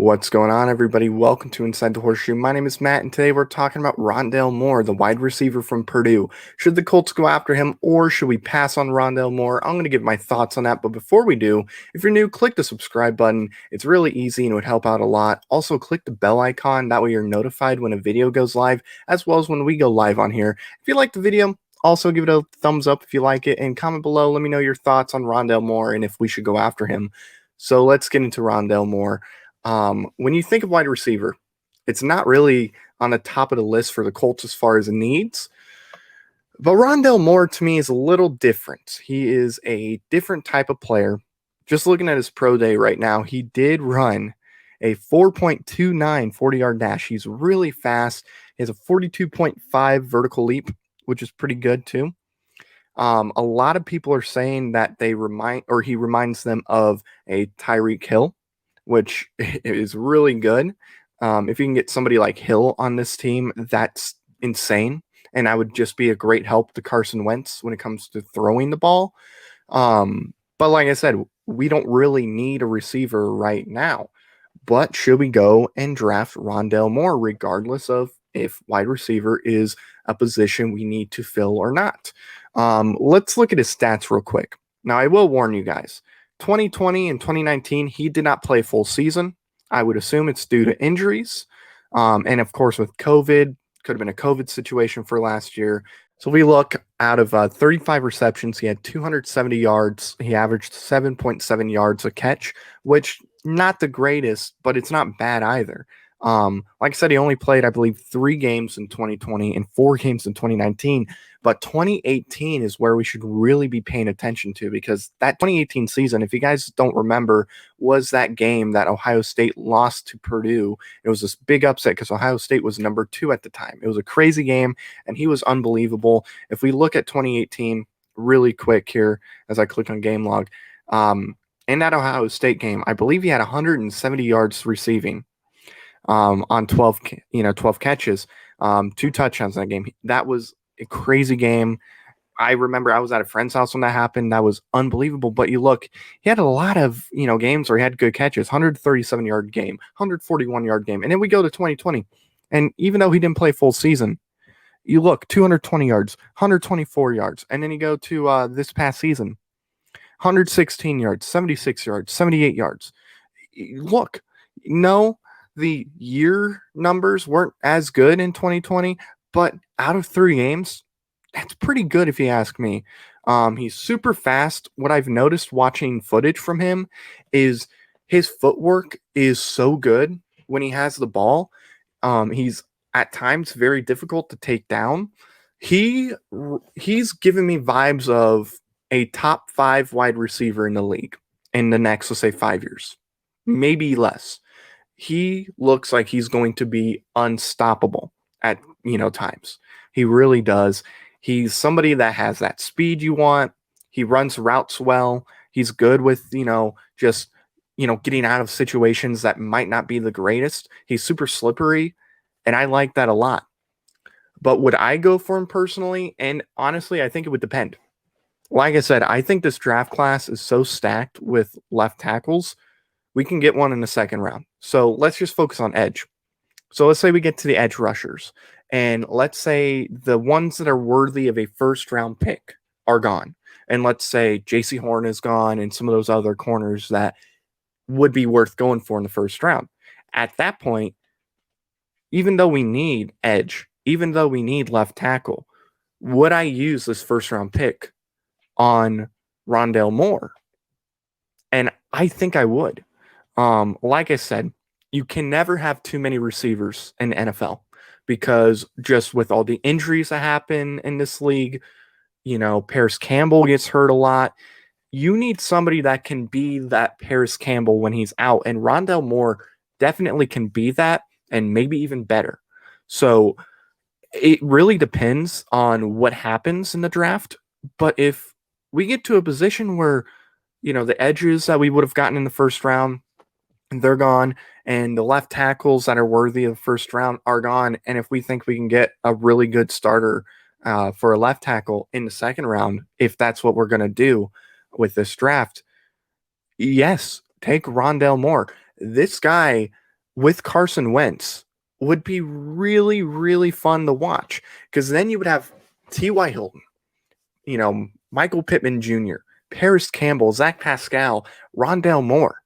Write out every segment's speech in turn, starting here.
What's going on, everybody? Welcome to Inside the Horseshoe. My name is Matt, and today we're talking about Rondale Moore, the wide receiver from Purdue. Should the Colts go after him, or should we pass on Rondale Moore? I'm going to give my thoughts on that, but before we do, if you're new, click the subscribe button. It's really easy and it would help out a lot. Also, click the bell icon. That way you're notified when a video goes live, as well as when we go live on here. If you like the video, also give it a thumbs up if you like it, and comment below. Let me know your thoughts on Rondale Moore and if we should go after him. So let's get into Rondale Moore. When you think of wide receiver, it's not really on the top of the list for the Colts as far as needs. But Rondale Moore to me is a little different. He is a different type of player. Just looking at his pro day right now, he did run a 4.29 40-yard dash. He's really fast. He has a 42.5 vertical leap, which is pretty good too. A lot of people are saying that he reminds them of a Tyreek Hill, which is really good. If you can get somebody like Hill on this team, that's insane. And I would just be a great help to Carson Wentz when it comes to throwing the ball. But like I said, we don't really need a receiver right now. But should we go and draft Rondale Moore, regardless of if wide receiver is a position we need to fill or not? Let's look at his stats real quick. Now, I will warn you guys. 2020 and 2019, he did not play full season. I would assume it's due to injuries. And of course, with COVID, could have been a COVID situation for last year. So we look out of 35 receptions, he had 270 yards. He averaged 7.7 yards a catch, which not the greatest, but it's not bad either. Like I said, he only played, I believe, 3 games in 2020 and 4 games in 2019. But 2018 is where we should really be paying attention to, because that 2018 season, if you guys don't remember, was that game that Ohio State lost to Purdue. It was this big upset because Ohio State was number 2 at the time. It was a crazy game, and he was unbelievable. If we look at 2018 really quick here, as I click on game log, in that Ohio State game, I believe he had 170 yards receiving on 12 catches, 2 touchdowns in that game. That was a crazy game. I remember I was at a friend's house when that happened. That was unbelievable. But you look, he had a lot of, games where he had good catches, 137-yard game, 141-yard game. And then we go to 2020. And even though he didn't play full season, you look, 220 yards, 124 yards. And then you go to this past season, 116 yards, 76 yards, 78 yards. Look, no, the year numbers weren't as good in 2020, but out of 3 games, that's pretty good if you ask me. He's super fast. What I've noticed watching footage from him is his footwork is so good when he has the ball. He's at times very difficult to take down. He's given me vibes of a top 5 wide receiver in the league in the next, let's say, 5 years, maybe less. He looks like he's going to be unstoppable at times. He really does. He's somebody that has that speed you want. He runs routes well. He's good with just getting out of situations that might not be the greatest. He's super slippery, and I like that a lot. But would I go for him personally? And honestly, I think it would depend. Like I said, I think this draft class is so stacked with left tackles, we can get one in the second round. So let's just focus on edge. So let's say we get to the edge rushers, and let's say the ones that are worthy of a first round pick are gone. And let's say JC Horn is gone and some of those other corners that would be worth going for in the first round. At that point, even though we need edge, even though we need left tackle, would I use this first round pick on Rondale Moore? And I think I would. Like I said, you can never have too many receivers in the NFL, because just with all the injuries that happen in this league, Paris Campbell gets hurt a lot. You need somebody that can be that Paris Campbell when he's out, and Rondale Moore definitely can be that, and maybe even better. So it really depends on what happens in the draft. But if we get to a position where, the edges that we would have gotten in the first round, they're gone, and the left tackles that are worthy of the first round are gone. And if we think we can get a really good starter for a left tackle in the second round, if that's what we're going to do with this draft, yes, take Rondale Moore. This guy with Carson Wentz would be really, really fun to watch because then you would have T.Y. Hilton, Michael Pittman Jr., Paris Campbell, Zach Pascal, Rondale Moore.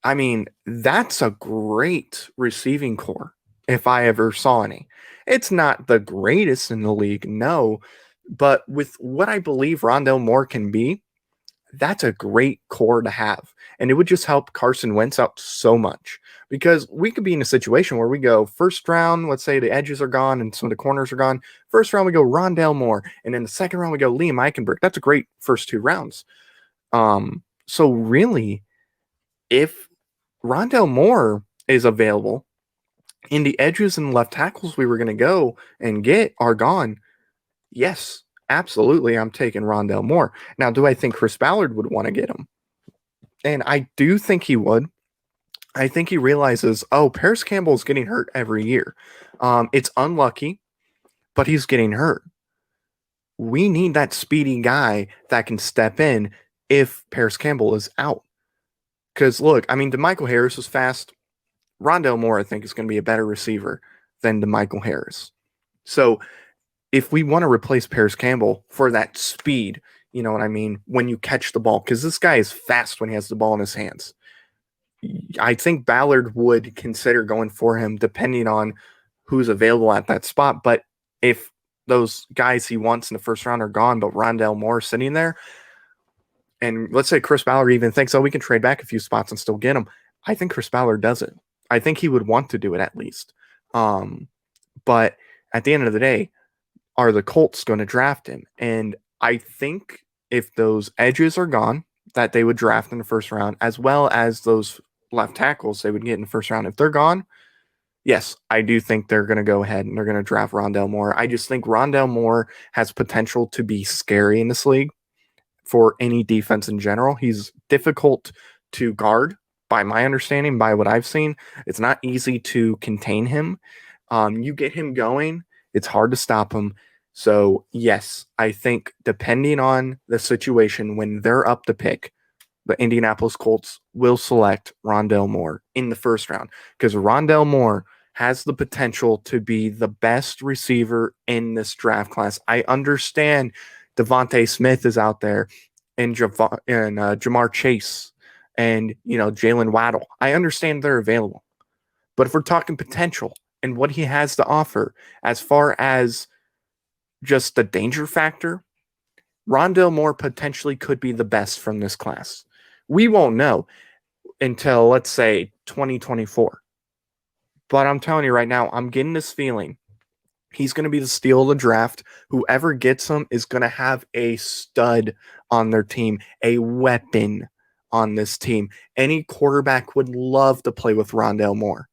I mean, that's a great receiving core if I ever saw any. It's not the greatest in the league, no, but with what I believe Rondale Moore can be, that's a great core to have. And it would just help Carson Wentz out so much because we could be in a situation where we go first round, let's say the edges are gone and some of the corners are gone. First round, we go Rondale Moore. And then the second round, we go Liam Eichenberg. That's a great first 2 rounds. So really, if Rondale Moore is available and the edges and left tackles we were going to go and get are gone, yes, absolutely, I'm taking Rondale Moore. Now, do I think Chris Ballard would want to get him? And I do think he would. I think he realizes, Paris Campbell is getting hurt every year. It's unlucky, but he's getting hurt. We need that speedy guy that can step in if Paris Campbell is out. Because look, I mean, DeMichael Harris was fast. Rondale Moore, I think, is going to be a better receiver than DeMichael Harris. So if we want to replace Paris Campbell for that speed, you know what I mean, when you catch the ball, because this guy is fast when he has the ball in his hands. I think Ballard would consider going for him depending on who's available at that spot. But if those guys he wants in the first round are gone, but Rondale Moore is sitting there, and let's say Chris Ballard even thinks, we can trade back a few spots and still get him. I think Chris Ballard does it. I think he would want to do it at least. But at the end of the day, are the Colts going to draft him? And I think if those edges are gone, that they would draft in the first round, as well as those left tackles they would get in the first round. If they're gone, yes, I do think they're going to go ahead and they're going to draft Rondale Moore. I just think Rondale Moore has potential to be scary in this league for any defense in general. He's difficult to guard, by my understanding, by what I've seen. It's not easy to contain him. You get him going, it's hard to stop him. So, yes, I think depending on the situation, when they're up to pick, the Indianapolis Colts will select Rondale Moore in the first round because Rondale Moore has the potential to be the best receiver in this draft class. I understand Devontae Smith is out there and Jamar Chase and, Jalen Waddle. I understand they're available. But if we're talking potential and what he has to offer as far as just the danger factor, Rondale Moore potentially could be the best from this class. We won't know until, let's say, 2024. But I'm telling you right now, I'm getting this feeling he's going to be the steal of the draft. Whoever gets him is going to have a stud on their team, a weapon on this team. Any quarterback would love to play with Rondale Moore.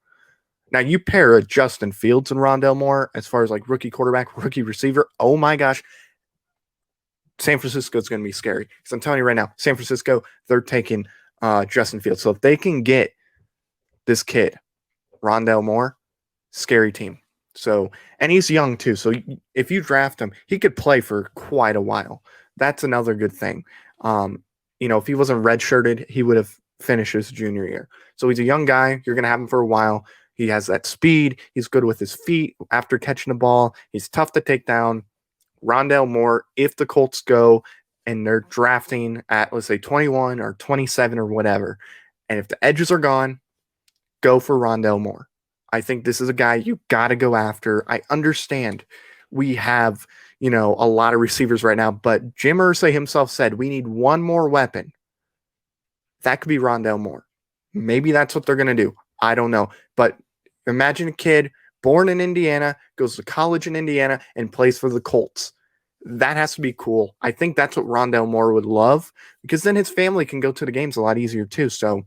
Now, you pair a Justin Fields and Rondale Moore as far as like rookie quarterback, rookie receiver. Oh my gosh. San Francisco is going to be scary. Because I'm telling you right now, San Francisco, they're taking Justin Fields. So if they can get this kid, Rondale Moore, scary team. So, and he's young too. So if you draft him, he could play for quite a while. That's another good thing. If he wasn't redshirted, he would have finished his junior year. So he's a young guy. You're going to have him for a while. He has that speed. He's good with his feet after catching the ball. He's tough to take down. Rondale Moore, if the Colts go and they're drafting at, let's say, 21 or 27 or whatever, and if the edges are gone, go for Rondale Moore. I think this is a guy you got to go after. I understand we have, a lot of receivers right now, but Jim Irsay himself said we need one more weapon. That could be Rondale Moore. Maybe that's what they're going to do. I don't know. But imagine a kid born in Indiana, goes to college in Indiana, and plays for the Colts. That has to be cool. I think that's what Rondale Moore would love because then his family can go to the games a lot easier too. So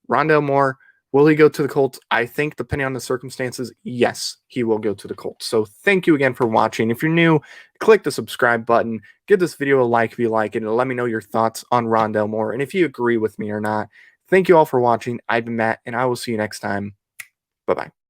Rondale Moore, will he go to the Colts? I think depending on the circumstances, yes, he will go to the Colts. So thank you again for watching. If you're new, click the subscribe button. Give this video a like if you like it, and let me know your thoughts on Rondale Moore and if you agree with me or not. Thank you all for watching. I've been Matt, and I will see you next time. Bye-bye.